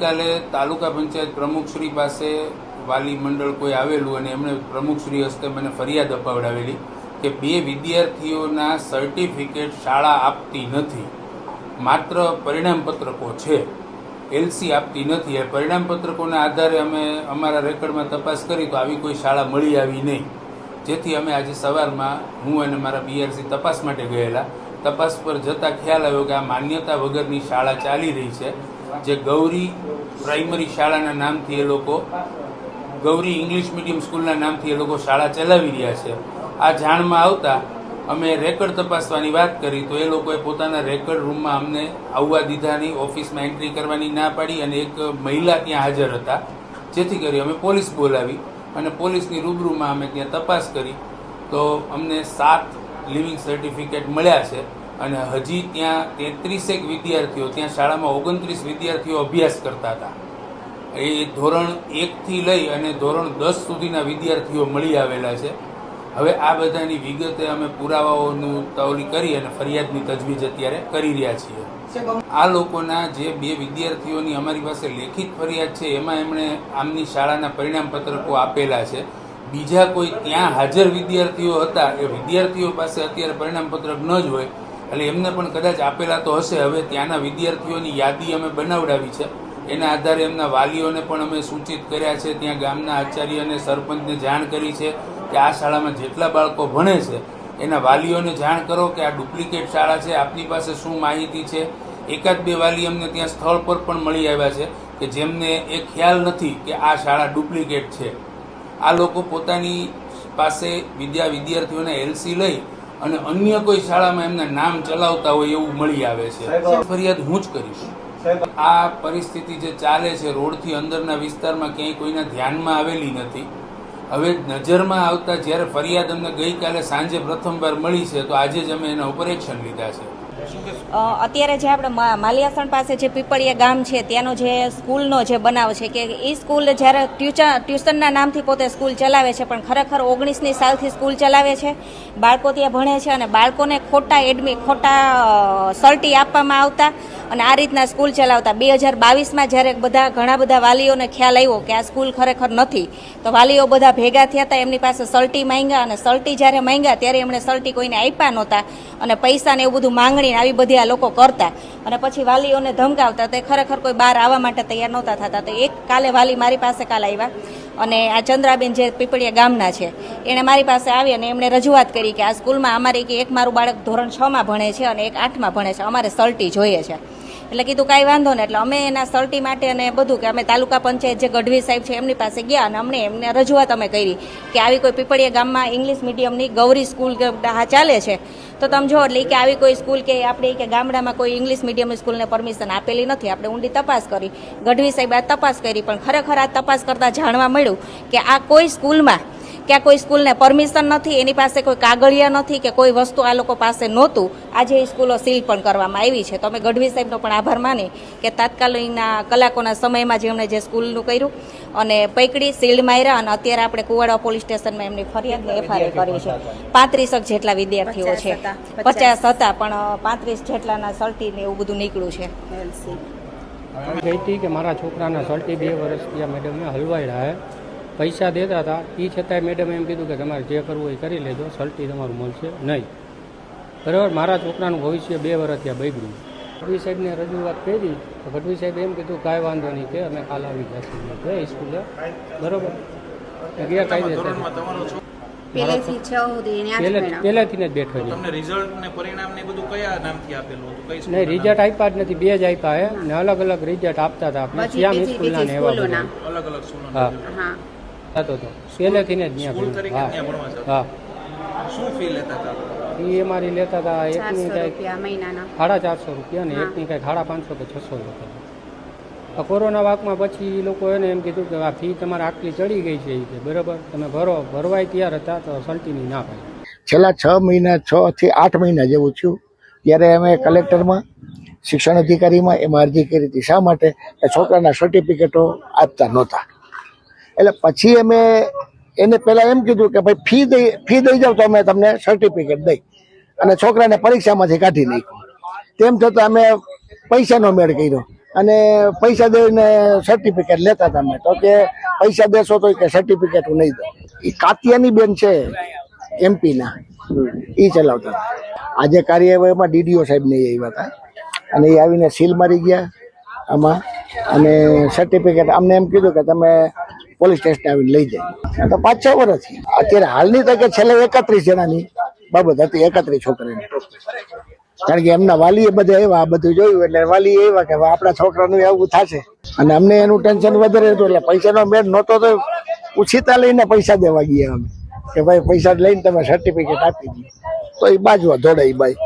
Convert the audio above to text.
ગઈકાલે તાલુકા પંચાયત પ્રમુખશ્રી પાસે વાલી મંડળ કોઈ આવેલું અને એમણે પ્રમુખશ્રી હસ્તે મને ફરિયાદ અપાવડાવેલી કે 2 વિદ્યાર્થીઓના સર્ટિફિકેટ શાળા આપતી નથી, માત્ર પરિણામપત્રકો છે, એલસી આપતી નથી. એ પરિણામપત્રકોના આધારે અમે અમારા રેકર્ડમાં તપાસ કરી તો આવી કોઈ શાળા મળી આવી નહીં, જેથી અમે આજે સવારમાં હું અને મારા બીઆરસી તપાસ માટે ગયેલા. તપાસ પર જતાં ખ્યાલ આવ્યો કે આ માન્યતા વગરની શાળા ચાલી રહી છે, જે ગૌરી પ્રાઇમરી શાળાના નામથી એ લોકો, ગૌરી ઇંગ્લિશ મીડિયમ સ્કૂલના નામથી એ લોકો શાળા ચલાવી રહ્યા છે. આ જાણમાં આવતા અમે રેકર્ડ તપાસવાની વાત કરી તો એ લોકોએ પોતાના રેકર્ડ રૂમમાં અમને આવવા દીધા નહીં, ઓફિસમાં એન્ટ્રી કરવાની ના પાડી અને એક મહિલા ત્યાં હાજર હતા, જેથી કરી અમે પોલીસ બોલાવી અને પોલીસની રૂબરૂમાં અમે ત્યાં તપાસ કરી તો અમને 7 લિવિંગ સર્ટિફિકેટ મળ્યા છે અને હજી ત્યાં 33 વિદ્યાર્થીઓ, ત્યાં શાળામાં 29 વિદ્યાર્થીઓ અભ્યાસ કરતા હતા. એ ધોરણ 1 થી લઈ અને ધોરણ 10 સુધીના વિદ્યાર્થીઓ મળી આવેલા છે. હવે આ બધાની વિગતે અમે પુરાવાઓનું તૌલી કરી અને ફરિયાદની તજવીજ અત્યારે કરી રહ્યા છીએ. આ લોકોના જે 2 વિદ્યાર્થીઓની અમારી પાસે લેખિત ફરિયાદ છે એમાં એમણે આમની શાળાના પરિણામપત્રકો આપેલા છે. બીજા કોઈ ત્યાં હાજર વિદ્યાર્થીઓ હતા, એ વિદ્યાર્થીઓ પાસે અત્યારે પરિણામપત્રક ન જ હોય એટલે એમને પણ કદાચ આપેલા તો હશે. હવે ત્યાંના વિદ્યાર્થીઓની યાદી અમે બનાવડાવી છે, એના આધારે એમના વાલીઓને પણ અમે સૂચિત કર્યા છે. ત્યાં ગામના આચાર્ય અને સરપંચને જાણ કરી છે કે આ શાળામાં જેટલા બાળકો ભણે છે એના વાલીઓને જાણ કરો કે આ ડુપ્લિકેટ શાળા છે, આપની પાસે શું માહિતી છે. 1-2 વાલી અમને ત્યાં સ્થળ પર પણ મળી આવ્યા છે કે જેમને એ ખ્યાલ નથી કે આ શાળા ડુપ્લિકેટ છે. આ લોકો પોતાની પાસે વિદ્યાર્થીઓને એલસી લઈ અને અન્ય કોઈ શાળામાં એમના નામ ચલાવતા હોય એવું મળી આવે છે. ફરિયાદ હું જ કરીશ. આ પરિસ્થિતિ જે ચાલે છે રોડથી અંદરના વિસ્તારમાં ક્યાંય કોઈના ધ્યાનમાં આવેલી નથી. હવે નજરમાં આવતા જ્યારે ફરિયાદ અમને ગઈકાલે સાંજે પ્રથમવાર મળી છે તો આજે જ અમે એના ઉપર એક્શન લીધા છે. અત્યારે જે આપણે માલિયાસણ પાસે જે પીપળિયા ગામ છે ત્યાંનો જે સ્કૂલનો જે બનાવ છે કે એ સ્કૂલ જ્યારે ટ્યુશનના નામથી પોતે સ્કૂલ ચલાવે છે પણ ખરેખર 19મી સાલથી સ્કૂલ ચલાવે છે. બાળકો ત્યાં ભણે છે અને બાળકોને ખોટા સર્ટી આપવામાં આવતા અને આ રીતના સ્કૂલ ચલાવતા. 2022માં જ્યારે ઘણા બધા વાલીઓને ખ્યાલ આવ્યો કે આ સ્કૂલ ખરેખર નથી તો વાલીઓ બધા ભેગા થયા હતા, એમની પાસે સર્ટી માંગ્યા અને સર્ટી જ્યારે માંગ્યા ત્યારે એમણે સર્ટી કોઈને આપ્યા નહોતા અને પૈસાને એવું બધું માંગણી આવી બધી આ લોકો કરતા અને પછી વાલીઓને ધમકાવતા. તે ખરેખર કોઈ બહાર આવવા માટે તૈયાર નહોતા થતા. તો એક કાલે વાલી મારી પાસે કાલે આવ્યા અને આ ચંદ્રાબેન જે પીપળિયા ગામના છે એણે મારી પાસે આવી અને એમણે રજૂઆત કરી કે આ સ્કૂલમાં અમારી કે એક મારું બાળક ધોરણ 6માં ભણે છે અને એક 8માં ભણે છે, અમારે સર્ટી જોઈએ છે. એટલે કીધું કાંઈ વાંધો નહીં. એટલે અમે એના સર્ટી માટે અને બધું કે અમે તાલુકા પંચાયત જે ગઢવી સાહેબ છે એમની પાસે ગયા અને એમને રજૂઆત અમે કરી કે આવી કોઈ પીપળિયા ગામમાં ઇંગ્લિશ મીડિયમની ગૌરી સ્કૂલ ચાલે છે તો તમે જો એટલે કે આવી કોઈ સ્કૂલ કે આપણે કે ગામડામાં કોઈ ઇંગ્લિશ મીડિયમની સ્કૂલને પરમિશન આપેલી નથી. આપણે ઊંડી તપાસ કરી, ગઢવી સાહેબ આ તપાસ કરી પણ ખરેખર આ તપાસ કરતાં જાણવા મળ્યું કે આ કોઈ સ્કૂલમાં કે આ કોઈ સ્કૂલને પરમિશન નથી, એની પાસે કોઈ કાગળિયા નથી કે કોઈ વસ્તુ આ લોકો પાસે નહોતું. આજે એ સ્કૂલો સીલ પણ કરવામાં આવી છે. તો અમે ગઢવી સાહેબનો પણ આભાર માની કે તાત્કાલિકના કલાકોના સમયમાં જેમણે જે સ્કૂલનું કર્યું અને પકડી સીલ્ડ માર્યા અને અત્યારે આપણે કુવાડા પોલીસ સ્ટેશનમાં એમની ફરિયાદને એફઆઈઆર કરી છે. 35 જેટલા વિદ્યાર્થીઓ છે, 50 હતા પણ 35 જેટલાના સર્ટી ને એવું બધું નીકળ્યું છે. ગઈ હતી કે મારા છોકરાના સર્ટી 2 વર્ષ ત્યાં મેડમને હલવાડ્યા હે, પૈસા દેતા હતા. એ છતાંય મેડમે એમ કીધું કે તમારે જે કરવું હોય કરી લેજો, સર્ટી તમારું મળશે નહીં. બરાબર, મારા છોકરાનું ભવિષ્ય 2 વર્ષ ત્યાં બગડ્યું. ગઢવી સાહેબને રજૂઆત કરી તો ગઢવી સાહેબ એમ કીધું કાંઈ વાંધો નહીં કે અમે કાલ આવી જશું સ્કૂલે. બરાબર, ગેરકાયદેસર પહેલેથી જ બેઠો છે. નહીં, રિઝલ્ટ આપ્યા જ નથી, 2 જ આપ્યા હે ને અલગ અલગ રિઝલ્ટ આપતા હતા. આપણે શ્યામ સ્કૂલના ને એવા બધા. હા થતો હતો પહેલેથી જ ત્યાં. હા, એ અમારી લેતા હતા એકની કંઈક 450 રૂપિયા ને એકની કંઈક 550 કે 600 રૂપિયા. કોરોના વાકમાં પછી એ લોકો એને એમ કીધું કે આ ફી તમારે આટલી ચડી ગઈ છે કે બરાબર તમે ભરવાય તૈયાર હતા તો સર્ટીની ના પાડી. છેલ્લા 6 મહિના 6 થી 8 મહિના જેવું થયું ત્યારે અમે કલેક્ટરમાં, શિક્ષણ અધિકારીમાં એમાં અરજી કરી હતી. શા માટે? કે છોકરાના સર્ટિફિકેટો આપતા નહોતા. એટલે પછી અમે એને પહેલાં એમ કીધું કે ભાઈ ફી દઈ જાવ તો અમે તમને સર્ટિફિકેટ દઈ અને છોકરાને પરીક્ષામાંથી કાઢી નાખ્યો. તેમ છતાં અમે પૈસાનો મેળ કર્યો અને પૈસા દઈને સર્ટિફિકેટ લેતા હતા. અમે તો કે પૈસા દેશો તો કે સર્ટિફિકેટ હું નહીં દઉં. એ કાતિયાની બેન છે MP ના, એ ચલાવતા હતા. આજે કાર્યવાહીમાં DDO સાહેબ ને આવ્યા હતા અને એ આવીને સીલ મારી ગયા આમાં અને સર્ટિફિકેટ અમને એમ કીધું કે તમે પોલીસ સ્ટેશન આવીને લઈ જાય. તો 5-6 વર્ષથી અત્યારે હાલની તકે છેલ્લે 31 જણાની બાબત હતી, 31 છોકરાની. કારણ કે એમના વાલીએ બધા આવ્યા, આ બધું જોયું એટલે વાલી એવા કે આપણા છોકરાનું આવું થશે અને અમને એનું ટેન્શન વધારે હતું. એટલે પૈસાનો મેળ નહોતો તો ઉછીતા લઈને પૈસા દેવા ગયા અમે કે ભાઈ પૈસા લઈને તમે સર્ટિફિકેટ આપી દઈએ. તો એ બાજવા દોડાઈ બાઈ